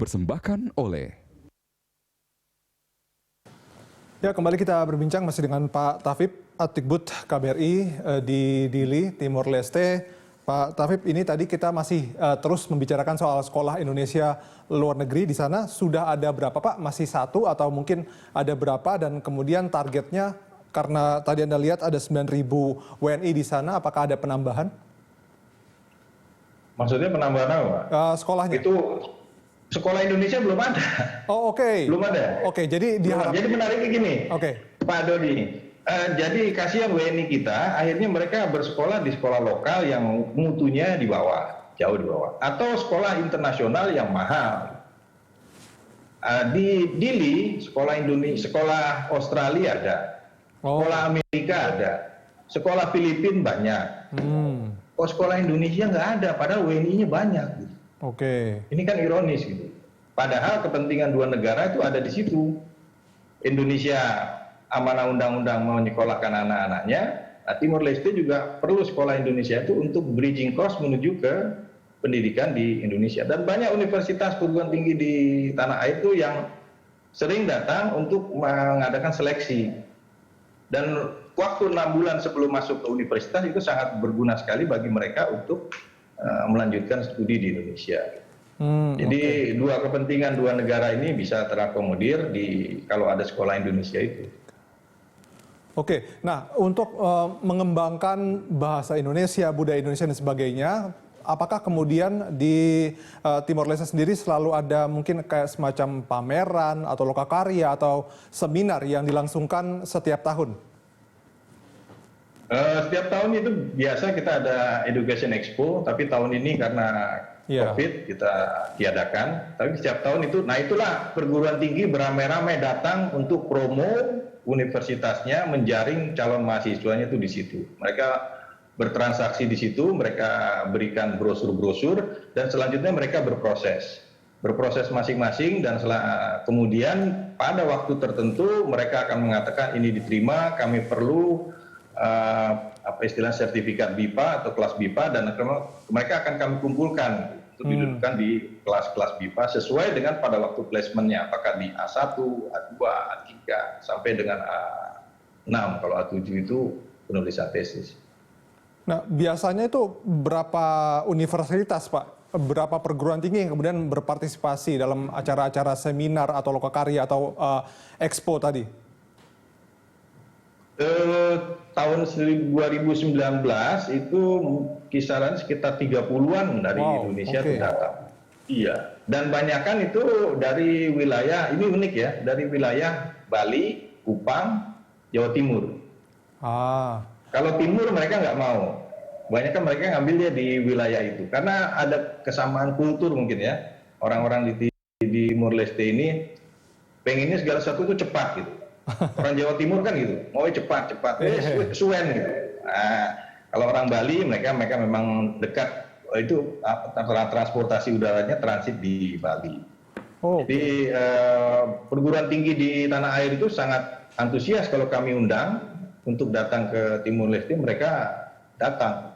dipersembahkan oleh... Ya, kembali kita berbincang masih dengan Pak Tafib Attikbud KBRI di Dili, Timor Leste. Pak Tafib, ini tadi kita masih terus membicarakan soal sekolah Indonesia luar negeri di sana. Sudah ada berapa, Pak? Masih satu atau mungkin ada berapa? Dan kemudian targetnya, karena tadi Anda lihat ada 9.000 WNI di sana, apakah ada penambahan? Maksudnya penambahan apa? Sekolahnya. Itu sekolah Indonesia belum ada. Oh, oke. Belum ada. Oke, jadi diharapkan. Jadi menariknya gini, Pak Dodi. Jadi kasihan WNI kita, akhirnya mereka bersekolah di sekolah lokal yang mutunya di bawah, jauh di bawah, atau sekolah internasional yang mahal. Di Dili, sekolah Indonesia, sekolah Australia ada, sekolah Amerika ada, sekolah Filipina banyak. Kok sekolah Indonesia nggak ada, padahal WNI-nya banyak. Ini kan ironis gitu. Padahal kepentingan dua negara itu ada di situ. Indonesia amanah undang-undang mau menyekolahkan anak-anaknya. Nah, Timor Leste juga perlu sekolah Indonesia itu untuk bridging course menuju ke pendidikan di Indonesia. Dan banyak universitas perguruan tinggi di tanah air itu yang sering datang untuk mengadakan seleksi. Dan waktu 6 bulan sebelum masuk ke universitas itu sangat berguna sekali bagi mereka untuk melanjutkan studi di Indonesia. Jadi dua kepentingan dua negara ini bisa terakomodir kalau ada sekolah Indonesia itu. Nah untuk mengembangkan bahasa Indonesia, budaya Indonesia dan sebagainya, apakah kemudian di Timor Leste sendiri selalu ada mungkin kayak semacam pameran atau lokakarya atau seminar yang dilangsungkan setiap tahun? Setiap tahun itu biasa kita ada Education Expo, tapi tahun ini karena COVID kita tiadakan. Tapi setiap tahun itu, nah itulah perguruan tinggi beramai-ramai datang untuk promo universitasnya, menjaring calon mahasiswanya itu di situ. Mereka bertransaksi di situ, mereka berikan brosur-brosur, dan selanjutnya mereka berproses masing-masing, dan kemudian pada waktu tertentu mereka akan mengatakan ini diterima, kami perlu sertifikat BIPA atau kelas BIPA, dan mereka akan kami kumpulkan untuk didudukkan di kelas-kelas BIPA sesuai dengan pada waktu placementnya, apakah di A1, A2, A3 sampai dengan A6 kalau A7 itu penulisan tesis. Nah, biasanya itu berapa universitas, Pak? Berapa perguruan tinggi yang kemudian berpartisipasi dalam acara-acara seminar atau lokakarya atau expo tadi? Tahun 2019 itu kisaran sekitar 30-an dari Indonesia datang. Iya, dan banyakan itu dari wilayah, ini unik ya, dari wilayah Bali, Kupang, Jawa Timur. Kalau timur mereka nggak mau, banyakan mereka ngambilnya di wilayah itu, karena ada kesamaan kultur mungkin ya. Orang-orang di Timor Leste ini pengennya segala sesuatu itu cepat gitu. Orang Jawa Timur kan gitu, mau cepat, suen gitu. Nah, kalau orang Bali mereka memang dekat, itu transportasi udaranya transit di Bali. Jadi perguruan tinggi di tanah air itu sangat antusias kalau kami undang untuk datang ke Timor Leste, mereka datang.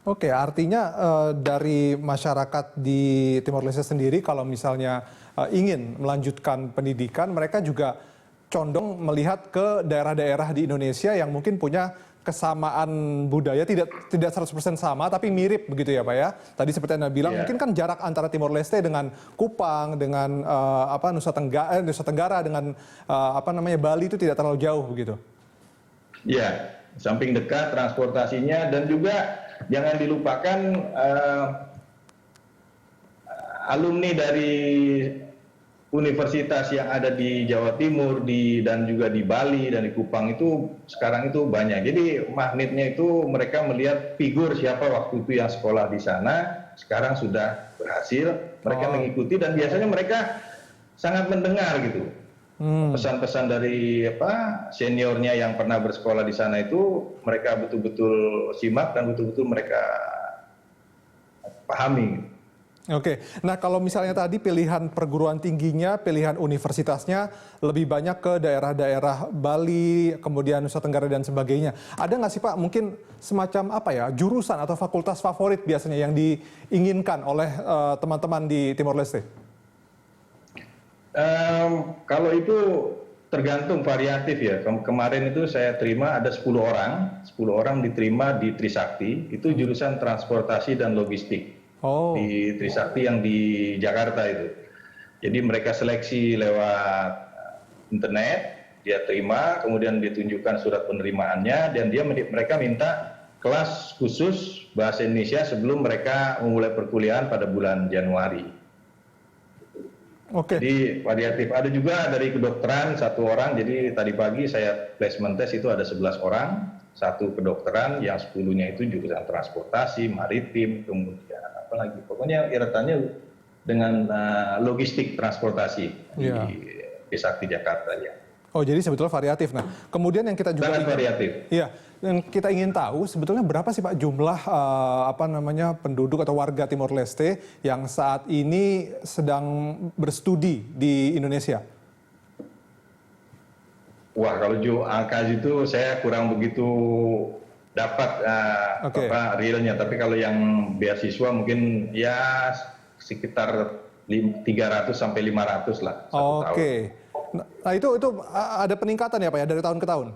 Artinya dari masyarakat di Timor Leste sendiri kalau misalnya ingin melanjutkan pendidikan, mereka juga condong melihat ke daerah-daerah di Indonesia yang mungkin punya kesamaan budaya, tidak 100% sama tapi mirip begitu ya Pak ya. Tadi seperti Anda bilang mungkin kan jarak antara Timor Leste dengan Kupang, dengan Nusa Tenggara dengan Bali itu tidak terlalu jauh begitu. Iya, samping dekat transportasinya, dan juga jangan dilupakan alumni dari universitas yang ada di Jawa Timur dan juga di Bali dan di Kupang itu sekarang itu banyak. Jadi magnetnya itu mereka melihat figur siapa waktu itu yang sekolah di sana, sekarang sudah berhasil, mereka mengikuti, dan biasanya mereka sangat mendengar gitu. Pesan-pesan dari seniornya yang pernah bersekolah di sana itu mereka betul-betul simak dan betul-betul mereka pahami. Nah kalau misalnya tadi pilihan perguruan tingginya, pilihan universitasnya lebih banyak ke daerah-daerah Bali, kemudian Nusa Tenggara dan sebagainya. Ada nggak sih Pak mungkin semacam jurusan atau fakultas favorit biasanya yang diinginkan oleh teman-teman di Timor Leste? Kalau itu tergantung variatif ya. Kemarin itu saya terima ada 10 orang diterima di Trisakti, itu jurusan transportasi dan logistik. Di Trisakti yang di Jakarta itu. Jadi mereka seleksi lewat internet, dia terima, kemudian ditunjukkan surat penerimaannya, dan mereka minta kelas khusus bahasa Indonesia sebelum mereka memulai perkuliahan pada bulan Januari. Jadi variatif. Ada juga dari kedokteran 1 orang. Jadi tadi pagi saya placement test itu ada 11 orang, 1 kedokteran, yang 10-nya itu jurusan transportasi, maritim, kemudian apa lagi. Pokoknya iratannya dengan logistik transportasi di Trisakti Jakarta ya. Oh, jadi sebetulnya variatif. Nah, kemudian yang kita juga variatif. Iya, yang kita ingin tahu sebetulnya berapa sih Pak jumlah penduduk atau warga Timor Leste yang saat ini sedang berstudi di Indonesia? Wah, kalau angka itu saya kurang begitu dapat realnya, tapi kalau yang beasiswa mungkin ya sekitar 300 sampai 500 lah satu tahun. Nah, itu ada peningkatan ya Pak ya dari tahun ke tahun?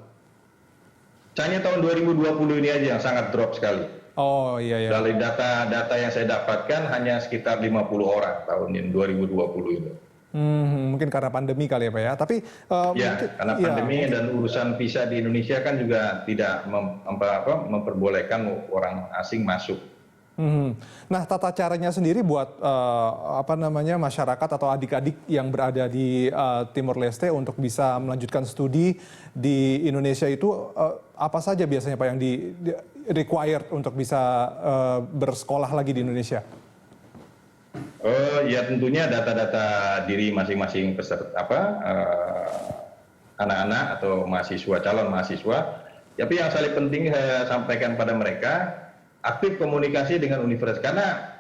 Hanya tahun 2020 ini aja yang sangat drop sekali. Oh iya. Dari data yang saya dapatkan hanya sekitar 50 orang tahun ini 2020 itu. Mungkin karena pandemi kali ya Pak ya. Tapi karena pandemi dan urusan visa di Indonesia kan juga tidak memperbolehkan orang asing masuk. Nah, tata caranya sendiri buat masyarakat atau adik-adik yang berada di Timor Leste untuk bisa melanjutkan studi di Indonesia itu apa saja biasanya Pak yang di required untuk bisa bersekolah lagi di Indonesia? Ya tentunya data-data diri masing-masing peserta anak-anak atau calon mahasiswa. Tapi yang paling penting saya sampaikan pada mereka, aktif komunikasi dengan universitas, karena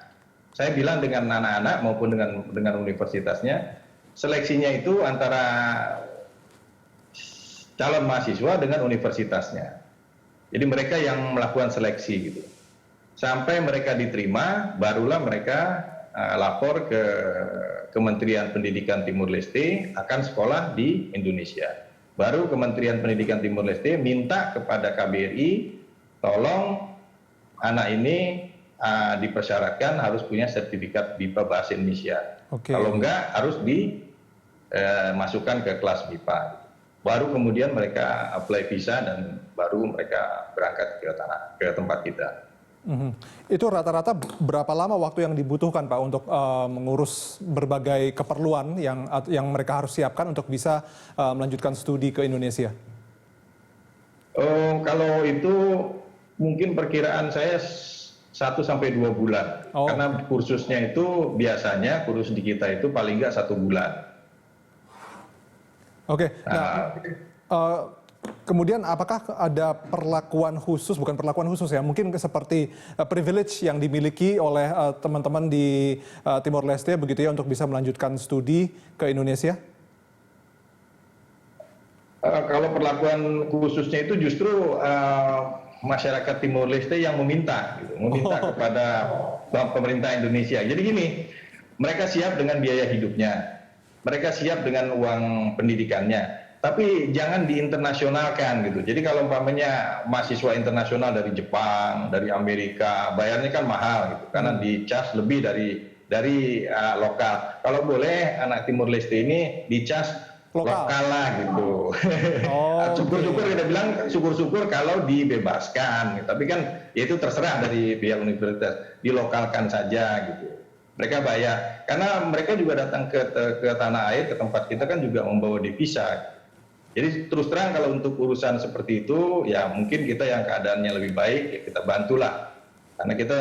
saya bilang dengan anak-anak maupun dengan universitasnya, seleksinya itu antara calon mahasiswa dengan universitasnya. Jadi mereka yang melakukan seleksi gitu. Sampai mereka diterima, barulah mereka lapor ke Kementerian Pendidikan Timor Leste akan sekolah di Indonesia. Baru Kementerian Pendidikan Timor Leste minta kepada KBRI, tolong anak ini dipersyaratkan harus punya sertifikat BIPA Bahasa Indonesia. Kalau enggak harus dimasukkan ke kelas BIPA. Baru kemudian mereka apply visa dan baru mereka berangkat ke tempat kita. Itu rata-rata berapa lama waktu yang dibutuhkan Pak untuk mengurus berbagai keperluan yang mereka harus siapkan untuk bisa melanjutkan studi ke Indonesia? Kalau itu mungkin perkiraan saya 1 sampai 2 bulan. Karena kursusnya itu biasanya kursus di kita itu paling nggak 1 bulan. Kemudian apakah ada perlakuan khusus, bukan perlakuan khusus ya, mungkin seperti privilege yang dimiliki oleh teman-teman di Timor Leste begitu ya untuk bisa melanjutkan studi ke Indonesia? Kalau perlakuan khususnya itu justru masyarakat Timor Leste yang meminta kepada pemerintah Indonesia. Jadi gini, mereka siap dengan biaya hidupnya, mereka siap dengan uang pendidikannya, tapi jangan diinternasionalkan gitu. Jadi kalau umpamanya mahasiswa internasional dari Jepang, dari Amerika, bayarnya kan mahal gitu, karena dicas lebih dari lokal. Kalau boleh anak Timor Leste ini dicas lokal lah gitu. Syukur-syukur kita bilang syukur-syukur kalau dibebaskan. Tapi kan ya itu terserah dari pihak universitas, dilokalkan saja gitu. Mereka bayar karena mereka juga datang ke tanah air, ke tempat kita kan juga membawa devisa. Jadi terus terang kalau untuk urusan seperti itu ya mungkin kita yang keadaannya lebih baik ya kita bantulah. Karena kita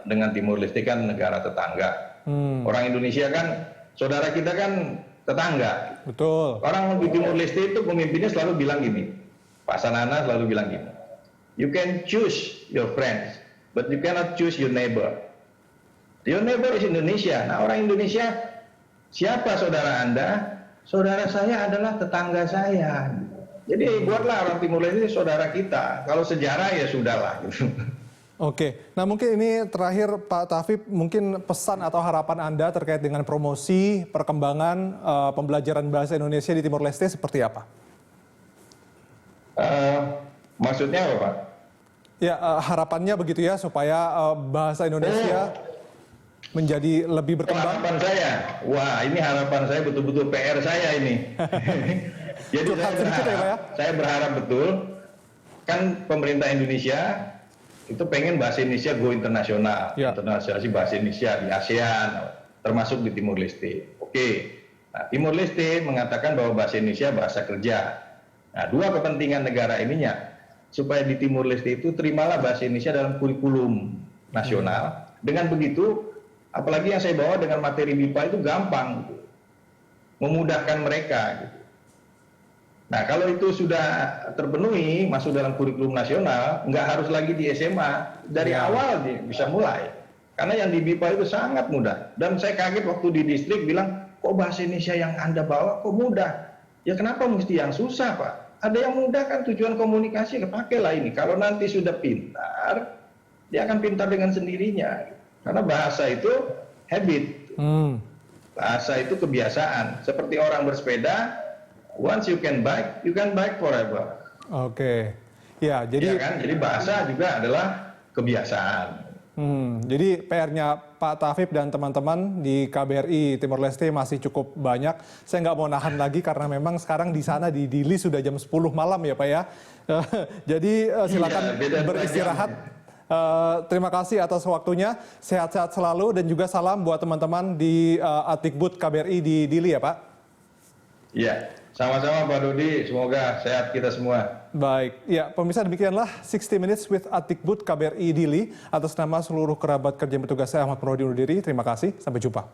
dengan Timor Leste kan negara tetangga. Orang Indonesia kan saudara kita kan tetangga. Betul. Orang di Timor Leste itu pemimpinnya selalu bilang gini, Pak Sanana selalu bilang gini, you can choose your friends, but you cannot choose your neighbor. Your neighbor is Indonesia. Nah orang Indonesia, siapa saudara Anda? Saudara saya adalah tetangga saya. Jadi buatlah orang Timor Leste saudara kita. Kalau sejarah ya sudahlah. Gitu. Oke, nah mungkin ini terakhir Pak Taufiq, mungkin pesan atau harapan Anda terkait dengan promosi, perkembangan pembelajaran bahasa Indonesia di Timor Leste seperti apa? Maksudnya apa, Pak? Ya, harapannya begitu ya, supaya bahasa Indonesia menjadi lebih berkembang. Harapan saya, wah ini harapan saya betul-betul PR saya ini. Jadi saya berharap betul, kan pemerintah Indonesia itu pengen bahasa Indonesia go internasional, internasionalisasi bahasa Indonesia di ASEAN, termasuk di Timor Leste. Oke, nah, Timor Leste mengatakan bahwa bahasa Indonesia bahasa kerja. Nah, dua kepentingan negara ininya, supaya di Timor Leste itu terimalah bahasa Indonesia dalam kurikulum nasional. Dengan begitu, apalagi yang saya bawa dengan materi MIPA itu gampang, gitu, memudahkan mereka. Gitu. Nah, kalau itu sudah terpenuhi, masuk dalam kurikulum nasional, nggak harus lagi di SMA. Dari awal bisa mulai. Karena yang di BIPA itu sangat mudah. Dan saya kaget waktu di distrik bilang, kok bahasa Indonesia yang Anda bawa kok mudah? Ya kenapa mesti yang susah, Pak? Ada yang mudah kan, tujuan komunikasi, kepakailah ini. Kalau nanti sudah pintar, dia akan pintar dengan sendirinya. Karena bahasa itu habit. Bahasa itu kebiasaan. Seperti orang bersepeda, once you can bike forever. Oke, ya jadi. Ya kan? Jadi bahasa juga adalah kebiasaan. Jadi PR-nya Pak Taufiq dan teman-teman di KBRI Timor Leste masih cukup banyak. Saya nggak mau nahan lagi karena memang sekarang di sana di Dili sudah jam 10 malam ya Pak ya. Jadi silakan beristirahat. Terima kasih atas waktunya. Sehat-sehat selalu dan juga salam buat teman-teman di Adikbud KBRI di Dili ya Pak. Iya. Sama-sama Pak Dodi, semoga sehat kita semua. Baik, ya pemirsa demikianlah 60 Minutes with Adikbud KBRI Dili. Atas nama seluruh kerabat kerja petugas saya Ahmad Purwadi undur diri. Terima kasih, sampai jumpa.